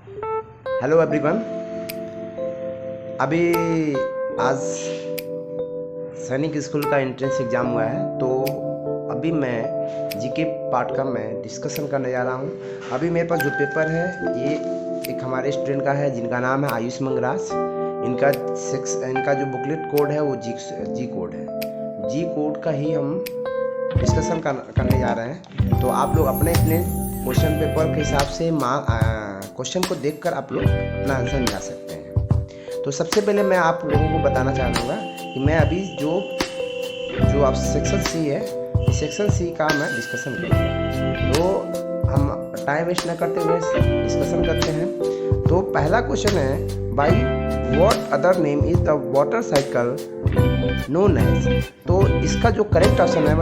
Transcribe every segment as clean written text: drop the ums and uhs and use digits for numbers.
Hello everyone. अभी आज सैनिक स्कूल का एंट्रेंस एग्ज़ाम हुआ है, तो अभी मैं जीके पार्ट का मैं डिस्कशन करने जा रहा हूँ। अभी मेरे पास जो पेपर है ये एक हमारे स्टूडेंट का है जिनका नाम है आयुष मंगराज। इनका जो बुकलेट कोड है वो जी कोड है। जी कोड का ही हम डिस्कशन करने जा रहे हैं। तो आप लोग अपने अपने क्वेश्चन पेपर के हिसाब से क्वेश्चन को देखकर आप लोग अपना आंसर मिला सकते हैं। तो सबसे पहले मैं आप लोगों को बताना चाहूँगा कि मैं अभी जो आप सेक्शन सी है, इस सेक्शन सी का मैं डिस्कशन करूँगा। तो हम टाइम वेस्ट न करते हुए डिस्कशन करते हैं। तो पहला क्वेश्चन है, by what other name is the water cycle known as. तो इसका जो करेक्ट ऑप्शन है,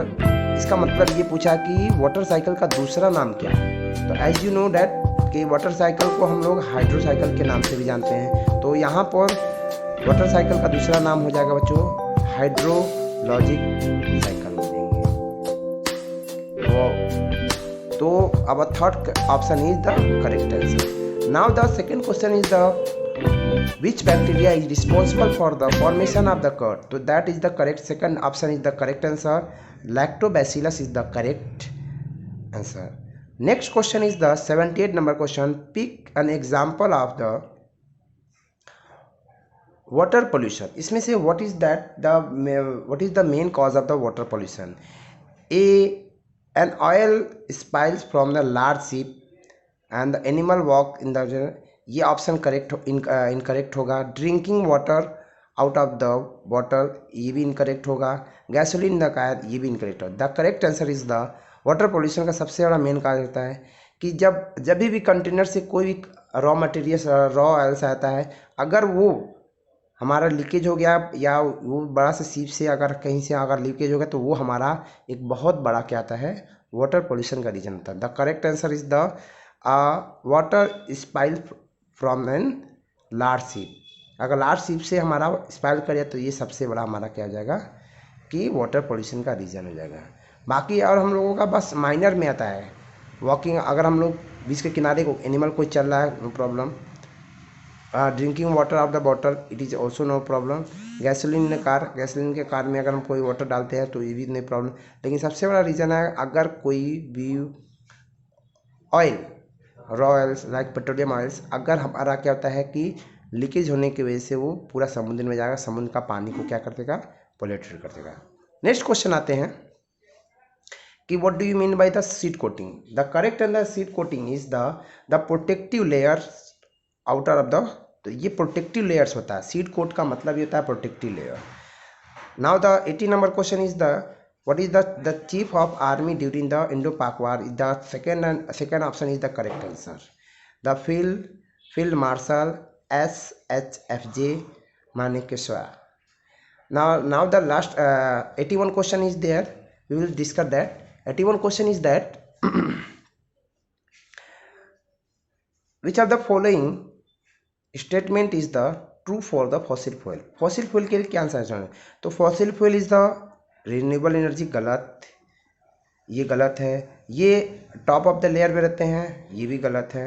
इसका मतलब ये पूछा कि वाटर साइकिल का दूसरा नाम क्या है। तो एज यू नो डैट कि वाटर साइकिल को हम लोग हाइड्रो साइकिल के नाम से भी जानते हैं। तो यहाँ पर वाटर साइकिल का दूसरा नाम हो जाएगा बच्चों हाइड्रोलॉजिक साइकिल देंगे। तो अब third option is the correct answer. Now the second question is the which bacteria is responsible for the formation of the curd. So that is the correct, second option is the correct answer. Lactobacillus is the correct answer. Next question is the 78 number question. Pick an example of the water pollution. इसमें से what is the main cause of the water pollution? A, an oil spills from the large ship and the animal walk in the, ये option incorrect होगा। Drinking water out of the bottle, ये भी incorrect होगा। Gasoline the car, ये भी incorrect होगा। The correct answer is the water pollution का सबसे बड़ा मेन कारण होता है कि जब भी कंटेनर से कोई भी रॉ मटेरियल रॉ ऑयल्स आता है, अगर वो हमारा लीकेज हो गया या वो बड़ा सा सीप से अगर कहीं से अगर लीकेज हो गया, तो वो हमारा एक बहुत बड़ा क्या आता है, वाटर पोल्यूशन का रीजन होता है। The correct answer is the water स्पाइल from an large ship. अगर लार्ज शिप से हमारा स्पाइल करे तो ये सबसे बड़ा हमारा क्या हो जाएगा कि वाटर पोल्यूशन का रीज़न हो जाएगा। बाकी और हम लोगों का बस माइनर में आता है। वॉकिंग, अगर हम लोग बीच के किनारे को एनिमल कोई चल रहा है, no problem. Drinking water of the bottle, it is also no problem. Gasoline के कार में अगर हम कोई वाटर डालते हैं तो ये भी नहीं प्रॉब्लम। लेकिन सबसे बड़ा रीज़न है अगर कोई भी oil, raw oils like petroleum oils, अगर हमारा क्या होता है कि लीकेज होने की वजह से वो पूरा समुद्र में जाएगा, समुद्र का पानी को क्या कर देगा, पोल्यूटेड कर देगा। नेक्स्ट क्वेश्चन आते हैं कि what do you mean by the seed coating. The correct answer seed coating is the protective layers outer of the. तो ये प्रोटेक्टिव लेयर्स होता है, सीड कोट का मतलब ये होता है protective layer. Now the 80 number question is the what is the chief of army during the Indo-Pak war? The second option is the correct answer. The field marshal SHFJ Manekshaw. Now the last 81 question is there. We will discuss that. 81 question is that which of the following statement is the true for the fossil fuel? Fossil fuel के लिए क्या answer है? तो fossil fuel is the renewable energy, गलत, ये गलत है। ये टॉप ऑफ द लेयर में रहते हैं, ये भी गलत है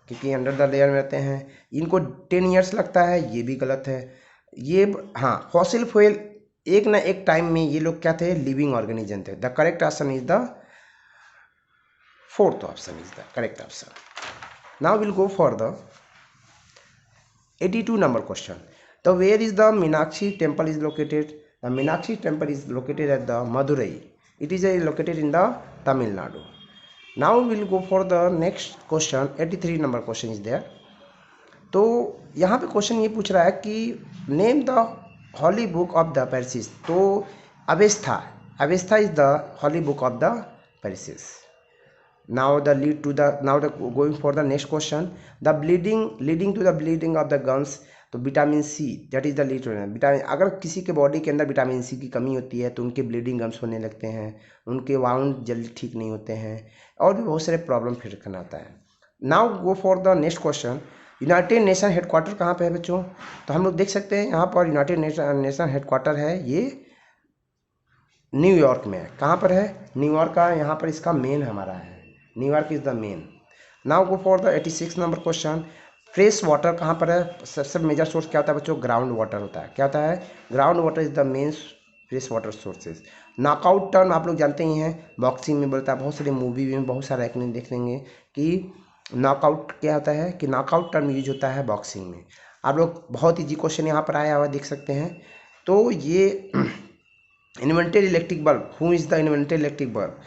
क्योंकि अंडर द लेयर में रहते हैं। इनको 10 ईयर्स लगता है, ये भी गलत है। ये हाँ, फॉसिल फ्यूल एक ना एक टाइम में ये लोग क्या थे, लिविंग ऑर्गेनिज्म थे। The correct option is the fourth option is the correct option. Now will go for the 82 number question. The where is the Meenakshi temple is located? The Meenakshi temple is located at the Madurai. It is located in the Tamil Nadu. Now we will go for the next question. 83 number question is there. तो यहाँ पे question ये पूछ रहा है कि name the holy book of the Parsis. तो Avesta is the holy book of the Parsis. Now going for the next question. The leading to the bleeding of the gums. तो vitamin C, that is the lead. Vitamin, अगर किसी के body के अंदर vitamin C की कमी होती है तो उनके ब्लीडिंग गम्स होने लगते हैं, उनके वाउंड जल्दी ठीक नहीं होते हैं और भी बहुत सारे प्रॉब्लम फेस करना आता है। Now go for the next question. United nation headquarter कहाँ पे है बच्चों? तो हम लोग देख सकते हैं यहाँ पर यूनाइटेड नेशन हेडक्वार्टर है, ये न्यूयॉर्क में है। कहाँ पर है? न्यूयॉर्क का, यहाँ पर इसका मेन हमारा है, New York is the main. Now go for the 86 number question. Fresh water कहाँ पर है? सबसे मेजर सोर्स क्या होता है बच्चों? ग्राउंड वाटर होता है। क्या होता है? Ground water is the men fresh water sources. Knockout term आप लोग जानते ही हैं, बॉक्सिंग में बोलता है, बहुत सारे मूवी में बहुत सारे एक्टिंग देख लेंगे कि नॉकआउट क्या होता है, कि नॉकआउट टर्म यूज होता है बॉक्सिंग में। आप लोग बहुत इजी क्वेश्चन यहाँ पर आया हुआ देख सकते हैं। तो ये invented electric bulb, who is the invented electric bulb?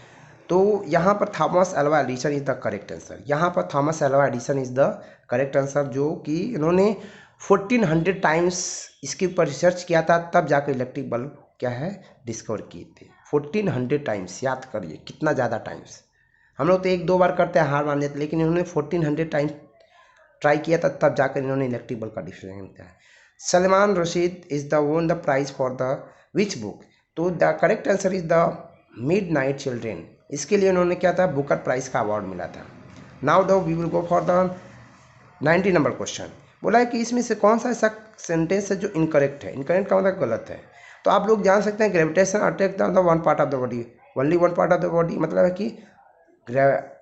तो यहाँ पर Thomas Alva Edison is the correct answer. यहाँ पर Thomas Alva Edison is the correct answer, जो कि इन्होंने 1400 टाइम्स इसके ऊपर रिसर्च किया था, तब जाकर इलेक्ट्रिक बल्ब क्या है डिस्कवर किए थे। 1400 टाइम्स, याद करिए कितना ज़्यादा टाइम्स। हम लोग तो एक दो बार करते हैं हार मान लेते, लेकिन इन्होंने 1400 टाइम्स ट्राई किया था, तब जाकर इन्होंने इलेक्ट्रिक बल्ब का डिसीजन किया है। Salman Rushdie is the won the prize for the which book? तो the correct answer is the midnight children. इसके लिए उन्होंने क्या था, बुकर प्राइज का अवार्ड मिला था। Now the we will go for the 90 number question. बोला है कि इसमें से कौन सा ऐसा सेंटेंस है जो इनकरेक्ट है? इनकरेक्ट का मतलब गलत है। तो आप लोग जान सकते हैं gravitation attract the one part of the body, only one part of the body, मतलब है कि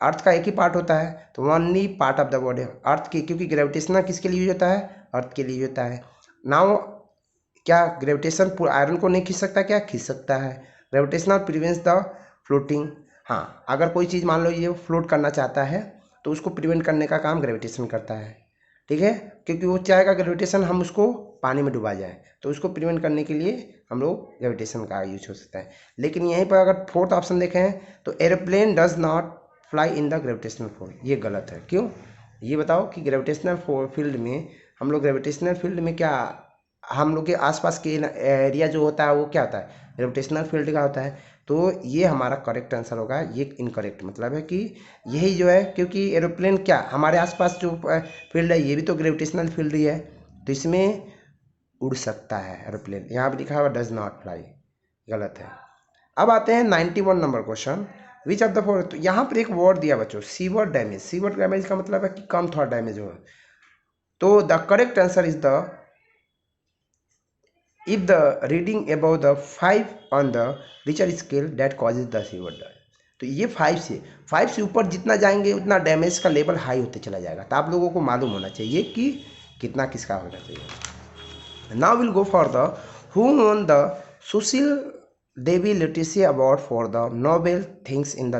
अर्थ का एक ही पार्ट होता है, तो only part of the body earth की, क्योंकि ग्रेविटेशनल किसके लिए यूज होता है? अर्थ के लिए यूज होता है। नाउ क्या ग्रेविटेशन पूरा आयरन को नहीं खींच सकता? क्या खींच सकता है? Gravitational prevents the floating. हाँ, अगर कोई चीज़ मान लो ये फ्लोट करना चाहता है तो उसको प्रिवेंट करने का काम ग्रेविटेशन करता है, ठीक है, क्योंकि वो चाहेगा ग्रेविटेशन हम उसको पानी में डुबा जाए, तो उसको प्रिवेंट करने के लिए हम लोग ग्रेविटेशन का यूज हो सकता है। लेकिन यहीं पर अगर फोर्थ ऑप्शन देखें तो aeroplane does not fly in the gravitational field, ये गलत है। क्यों? ये बताओ कि ग्रेविटेशनल फील्ड में हम लोग, ग्रेविटेशनल फील्ड में क्या हम लोग के आसपास के एरिया जो होता है वो क्या होता है? ग्रेविटेशनल फील्ड का होता है। तो ये हमारा करेक्ट आंसर होगा, ये इनकरेक्ट मतलब है कि यही जो है, क्योंकि एरोप्लेन क्या हमारे आसपास जो फील्ड है ये भी तो ग्रेविटेशनल फील्ड ही है, तो इसमें उड़ सकता है एरोप्लेन। यहाँ पर लिखा हुआ डज नॉट फ्लाई, गलत है। अब आते हैं 91 number question. Which of the four, तो यहाँ पर एक वर्ड दिया बच्चों, सीवर्ड डैमेज। सीवर्ड डैमेज का मतलब है कि कम थोड़ा डैमेज हो। तो the correct answer is the if the reading above the 5 on the Richter scale that causes the severe damage। तो ये 5 से ऊपर जितना जाएंगे उतना डैमेज का लेवल हाई होते चला जाएगा। तो आप लोगों को मालूम होना चाहिए कि कितना किसका होना चाहिए। Now will go for the who won the Sushil Devi literacy award for the noble things in the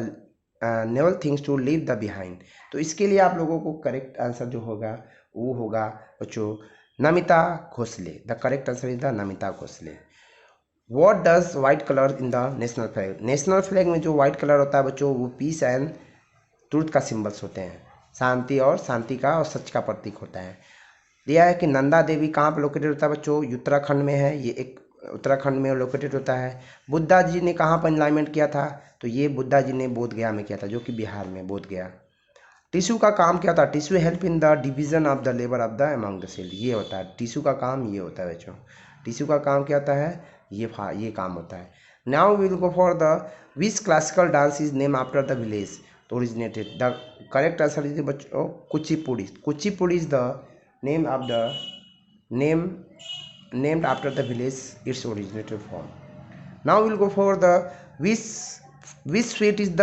noble things to leave the behind. तो इसके लिए आप लोगों को करेक्ट आंसर जो होगा वो होगा बच्चों Namita Ghosle. The correct answer is the Namita Ghosle. What does white colour in the national flag? National flag में जो वाइट कलर होता है बच्चों वो पीस एंड ट्रूथ का सिंबल्स होते हैं, शांति का और सच का प्रतीक होता है। दिया है कि नंदा देवी कहाँ पर लोकेटेड होता है बच्चों? उत्तराखंड में है, ये एक उत्तराखंड में लोकेटेड होता है। बुद्धा जी ने कहाँ पर एनलाइनमेंट किया था? तो ये बुद्धा जी ने बोध गया में किया था, जो कि बिहार में बोध गया। टिश्यू का काम क्या होता है? Tissue help in the division of the labour of the among the cell, ये होता है टिश्यू का काम, ये होता है बच्चों। टिश्यू का काम क्या होता है? ये काम होता है। Now will go for the which classical dance is name after the village to originated. The correct answer is बच्चों Kuchipudi. Kuchipudi is the name of the named after the village it's originated from. Now will go for the which sweet is the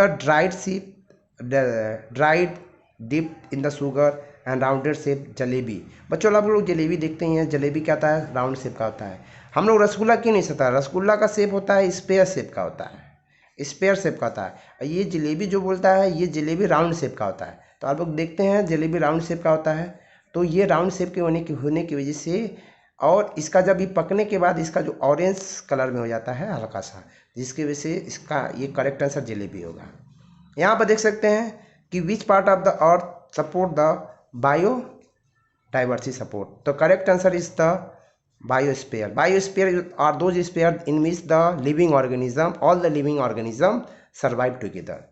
dried dipped in the sugar and rounded shape jalebi. बच्चों आप लोग जलेबी देखते ही हैं, जलेबी क्या होता है? Round shape का होता है। हम लोग रसगुल्ला क्यों नहीं सकता? रसगुल्ला का शेप होता है स्पेयर शेप का होता है, स्पेयर शेप का होता है। ये जलेबी जो बोलता है ये जलेबी राउंड शेप का होता है। तो आप लोग देखते हैं जलेबी राउंड शेप का होता है, तो ये राउंड शेप के होने की वजह से, और इसका जब ये पकने के बाद इसका जो ऑरेंज कलर में हो जाता है हल्का सा, जिसकी वजह से इसका ये करेक्ट आंसर जलेबी होगा। यहाँ पर देख सकते हैं कि which part of the earth support the biodiversity support. तो correct answer is the biosphere. Biosphere are those sphere in which the living organism all the living organism survive together.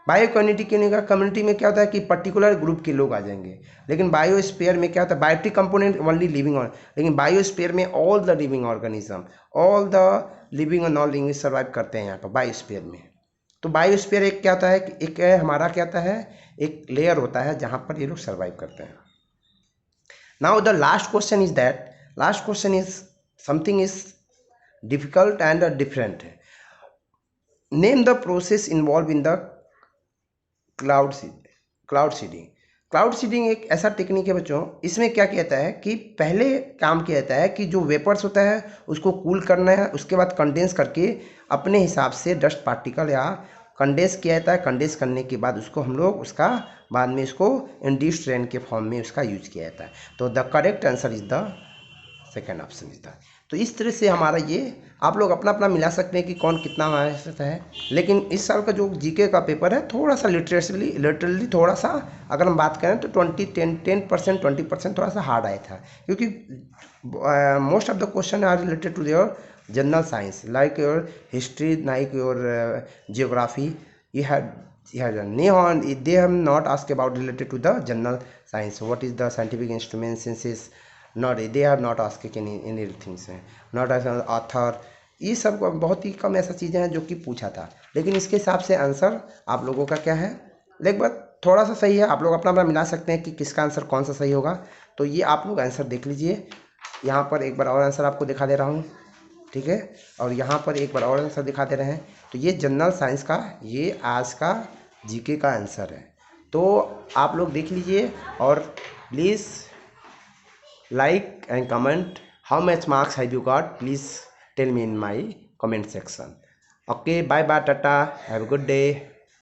Bio community में क्या होता है कि particular group के लोग आ जाएंगे, लेकिन बायोस्फीयर में क्या होता है? बायोटिक कंपोनेंट ओनली लिविंग, लेकिन बायोस्फीयर में all the living organism, all the living और नॉन लिविंग सर्वाइव करते हैं यहाँ पर बायोस्फीयर में। तो बायोस्फीयर एक क्या होता है कि एक हमारा क्या होता है, एक लेयर होता है जहाँ पर ये लोग सर्वाइव करते हैं। Now the last question is that, last question is something is difficult and different. Name the process involve in the cloud seeding. Cloud seeding एक ऐसा टेक्निक है बच्चों, इसमें क्या किया जाता है कि पहले काम किया जाता है कि जो वेपर्स होता है उसको कूल करना है, उसके बाद कंडेंस करके अपने हिसाब से डस्ट पार्टिकल या कंडेंस किया जाता है। कंडेंस करने के बाद उसको हम लोग उसका बाद में इसको इंड्यूस्ड रेन के फॉर्म में उसका यूज किया जाता है। तो the correct answer is the second option is the. तो इस तरह से हमारा ये आप लोग अपना अपना मिला सकते हैं कि कौन कितना हमारे है। लेकिन इस साल का जो जीके का पेपर है थोड़ा सा लिटरली थोड़ा सा अगर हम बात करें तो 10% 20% थोड़ा सा हार्ड आया था, क्योंकि most of the question are related to your general science, like your history, like your geography. you had they have not asked about related to the general science. What is the scientific instrument, synthesis? Not, they have not asked anything से, not as an author। ये सब बहुत ही कम ऐसा चीज़ें हैं जो कि पूछा था। लेकिन इसके हिसाब से आंसर आप लोगों का क्या है, लगभग थोड़ा सा सही है। आप लोग अपना अपना मिला सकते हैं कि किसका आंसर कौन सा सही होगा। तो ये आप लोग आंसर देख लीजिए। यहाँ पर एक बार और आंसर आपको दिखा दे रहा हूँ, ठीक है, और यहाँ पर एक बार और आंसर दिखा दे रहे हैं। तो ये जनरल साइंस का ये आज का जीके का आंसर है। तो आप लोग देख लीजिए और please like and comment how much marks have you got. Please tell me in my comment section. Okay, bye bye, tata, have a good day.